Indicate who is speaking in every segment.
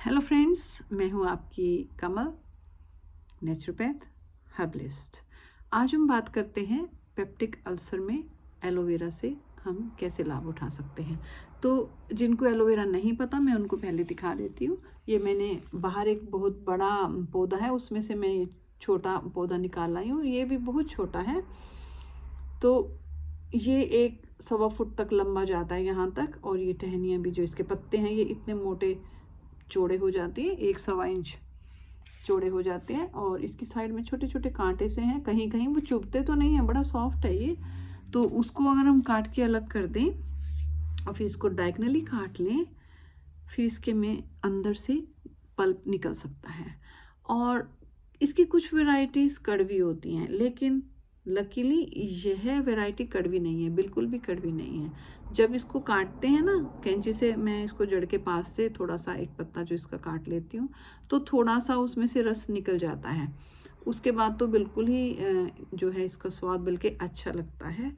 Speaker 1: Hello friends, मैं हूँ आपकी कमल, नेचुरोपैथ हर्बलिस्ट। आज हम बात करते हैं पेप्टिक अल्सर में एलोवेरा से हम कैसे लाभ उठा सकते हैं। तो जिनको एलोवेरा नहीं पता, मैं उनको पहले दिखा देती हूँ। ये मैंने बाहर एक बहुत बड़ा पौधा है, उसमें से मैं ये छोटा पौधा निकाल लाई हूँ। ये भी बहुत छोटा है, तो ये 1-1.25 फुट तक लंबा जाता है यहाँ तक। और ये टहनियाँ भी, जो इसके पत्ते हैं, ये इतने मोटे चौड़े हो जाती है, 1-1.25 इंच चौड़े हो जाते हैं। और इसकी साइड में छोटे छोटे कांटे से हैं, कहीं कहीं वो चुभते तो नहीं है, बड़ा सॉफ्ट है ये। तो उसको अगर हम काट के अलग कर दें और फिर इसको डायगनली काट लें, फिर इसके में अंदर से पल्प निकल सकता है। और इसकी कुछ वैरायटीज़ कड़वी होती हैं, लेकिन लकीली यह वैरायटी कड़वी नहीं है, बिल्कुल भी कड़वी नहीं है। जब इसको काटते हैं ना कैंची से, मैं इसको जड़ के पास से थोड़ा सा एक पत्ता जो इसका काट लेती हूँ, तो थोड़ा सा उसमें से रस निकल जाता है। उसके बाद तो बिल्कुल ही जो है इसका स्वाद बल्कि अच्छा लगता है।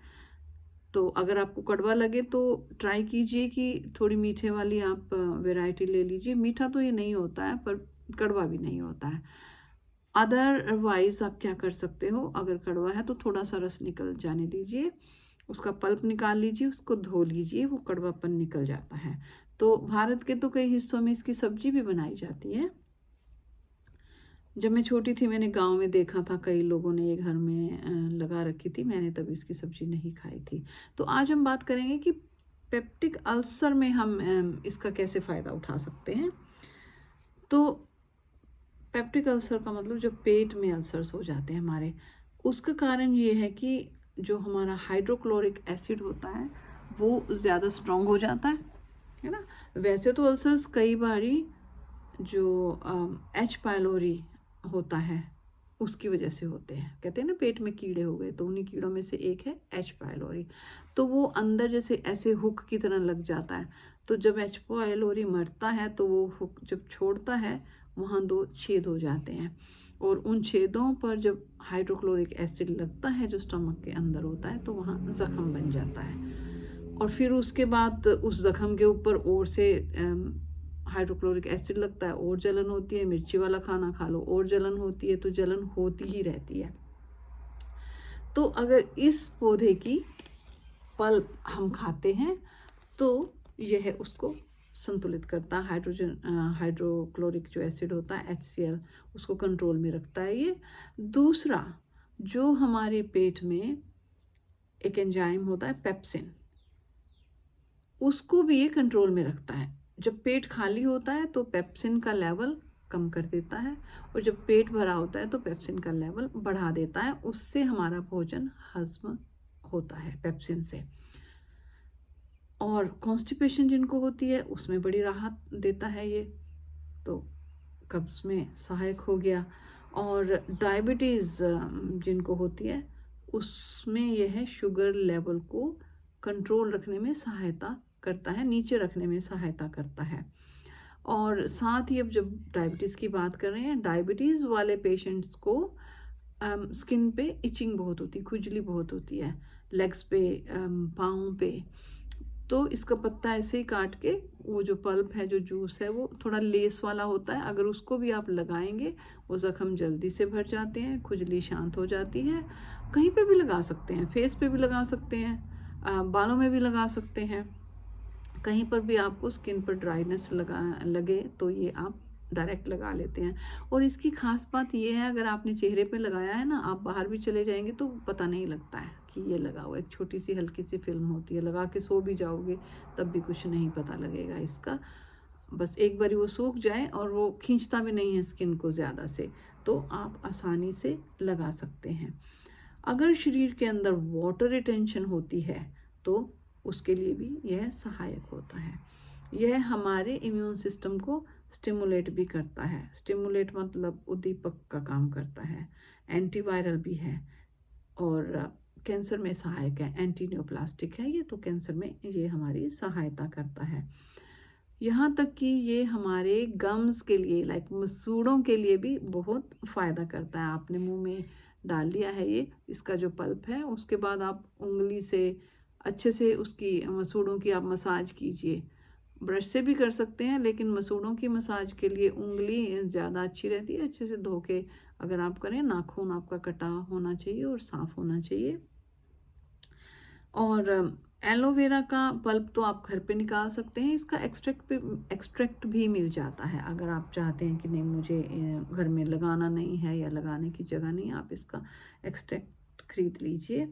Speaker 1: तो अगर आपको कड़वा लगे तो ट्राई कीजिए कि थोड़ी मीठे वाली आप वैरायटी ले लीजिए। मीठा तो ये नहीं होता है, पर कड़वा भी नहीं होता है। अदरवाइज आप क्या कर सकते हो, अगर कड़वा है तो थोड़ा सा रस निकल जाने दीजिए, उसका पल्प निकाल लीजिए, उसको धो लीजिए, वो कड़वापन निकल जाता है। तो भारत के तो कई हिस्सों में इसकी सब्जी भी बनाई जाती है। जब मैं छोटी थी, मैंने गांव में देखा था, कई लोगों ने ये घर में लगा रखी थी। मैंने तब इसकी सब्जी नहीं खाई थी। तो आज हम बात करेंगे कि पेप्टिक अल्सर में हम इसका कैसे फ़ायदा उठा सकते हैं। तो पेप्टिक अल्सर का मतलब जब पेट में अल्सर्स हो जाते हैं हमारे, उसका कारण ये है कि जो हमारा हाइड्रोक्लोरिक एसिड होता है वो ज़्यादा स्ट्रॉन्ग हो जाता है ना। वैसे तो अल्सर्स कई बारी जो एच पायलोरी होता है उसकी वजह से होते हैं। कहते हैं ना पेट में कीड़े हो गए, तो उन्हीं कीड़ों में से एक है एच पायलोरी। तो वो अंदर जैसे ऐसे हुक की तरह लग जाता है। तो जब एच पायलोरी मरता है तो वो हुक जब छोड़ता है, वहाँ 2 छेद हो जाते हैं। और उन छेदों पर जब हाइड्रोक्लोरिक एसिड लगता है जो स्टमक के अंदर होता है, तो वहाँ ज़ख्म बन जाता है। और फिर उसके बाद उस ज़ख्म के ऊपर और से हाइड्रोक्लोरिक एसिड लगता है, और जलन होती है। मिर्ची वाला खाना खा लो और जलन होती है, तो जलन होती ही रहती है। तो अगर इस पौधे की पल्प हम खाते हैं तो यह उसको संतुलित करता है। हाइड्रोक्लोरिक जो एसिड होता है HCl, उसको कंट्रोल में रखता है ये। दूसरा, जो हमारे पेट में एक एंजाइम होता है पेप्सिन, उसको भी ये कंट्रोल में रखता है। जब पेट खाली होता है तो पेप्सिन का लेवल कम कर देता है, और जब पेट भरा होता है तो पेप्सिन का लेवल बढ़ा देता है। उससे हमारा भोजन हजम होता है पेप्सिन से। और कॉन्स्टिपेशन जिनको होती है उसमें बड़ी राहत देता है ये, तो कब्ज में सहायक हो गया। और डायबिटीज़ जिनको होती है उसमें यह शुगर लेवल को कंट्रोल रखने में सहायता करता है, नीचे रखने में सहायता करता है। और साथ ही अब जब डायबिटीज़ की बात कर रहे हैं, डायबिटीज़ वाले पेशेंट्स को स्किन पे इचिंग बहुत होती है, खुजली बहुत होती है, लेग्स पे, पाँव पे। तो इसका पत्ता ऐसे ही काट के, वो जो पल्प है, जो जूस है, वो थोड़ा लेस वाला होता है, अगर उसको भी आप लगाएंगे, वो ज़ख्म जल्दी से भर जाते हैं, खुजली शांत हो जाती है। कहीं पे भी लगा सकते हैं, फेस पे भी लगा सकते हैं, बालों में भी लगा सकते हैं। कहीं पर भी आपको स्किन पर ड्राइनेस लगे तो ये आप डायरेक्ट लगा लेते हैं। और इसकी खास बात ये है, अगर आपने चेहरे पे लगाया है ना, आप बाहर भी चले जाएंगे तो पता नहीं लगता है कि ये लगा हुआ। एक छोटी सी हल्की सी फिल्म होती है, लगा के सो भी जाओगे तब भी कुछ नहीं पता लगेगा इसका। बस एक बारी वो सूख जाए, और वो खींचता भी नहीं है स्किन को ज़्यादा से, तो आप आसानी से लगा सकते हैं। अगर शरीर के अंदर वाटर रिटेंशन होती है तो उसके लिए भी यह सहायक होता है। यह हमारे इम्यून सिस्टम को स्टिमुलेट भी करता है। स्टिमुलेट मतलब उद्दीपक का काम करता है, एंटीवायरल भी है, और कैंसर में सहायक है, एंटी न्यूप्लास्टिक है ये, तो कैंसर में ये हमारी सहायता करता है। यहाँ तक कि ये हमारे गम्स के लिए, लाइक मसूड़ों के लिए भी बहुत फ़ायदा करता है। आपने मुंह में डाल लिया है ये, इसका जो पल्प है, उसके बाद आप उंगली से अच्छे से उसकी मसूड़ों की आप मसाज कीजिए, ब्रश से भी कर सकते हैं, लेकिन मसूड़ों की मसाज के लिए उंगली ज़्यादा अच्छी रहती है। अच्छे से धो के अगर आप करें, नाखून आपका कटा होना चाहिए और साफ़ होना चाहिए। और एलोवेरा का पल्प तो आप घर पे निकाल सकते हैं, इसका एक्सट्रैक्ट भी मिल जाता है। अगर आप चाहते हैं कि नहीं मुझे घर में लगाना नहीं है या लगाने की जगह नहीं, आप इसका एक्सट्रैक्ट खरीद लीजिए।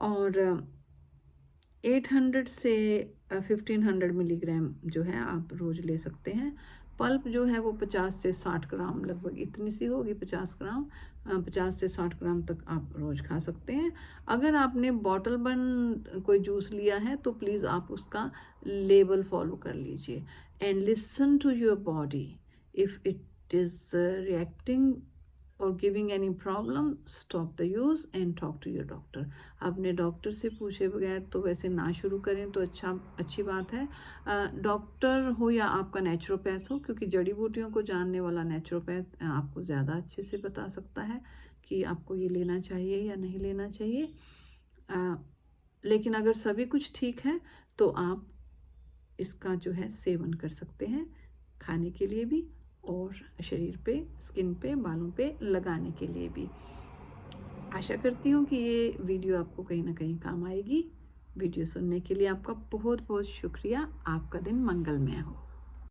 Speaker 1: और 800 से 1500 मिलीग्राम जो है आप रोज़ ले सकते हैं। पल्प जो है वो 50 से 60 ग्राम लगभग इतनी सी होगी, 50 ग्राम 50 से 60 ग्राम तक आप रोज़ खा सकते हैं। अगर आपने बॉटल बंद कोई जूस लिया है तो प्लीज़ आप उसका लेबल फॉलो कर लीजिए। And listen to your body, if it is reacting और giving any problem, stop the use and talk to your doctor. अपने डॉक्टर से पूछे बगैर तो वैसे ना शुरू करें तो अच्छी बात है। डॉक्टर हो या आपका नेचुरोपैथ हो, क्योंकि जड़ी बूटियों को जानने वाला नेचुरोपैथ आपको ज़्यादा अच्छे से बता सकता है कि आपको ये लेना चाहिए या नहीं लेना चाहिए। लेकिन अगर सभी कुछ ठीक है तो आप इसका जो है सेवन कर सकते हैं, खाने के लिए भी और शरीर पे, स्किन पे, बालों पे लगाने के लिए भी। आशा करती हूँ कि ये वीडियो आपको कहीं ना कहीं काम आएगी। वीडियो सुनने के लिए आपका बहुत बहुत शुक्रिया। आपका दिन मंगलमय हो।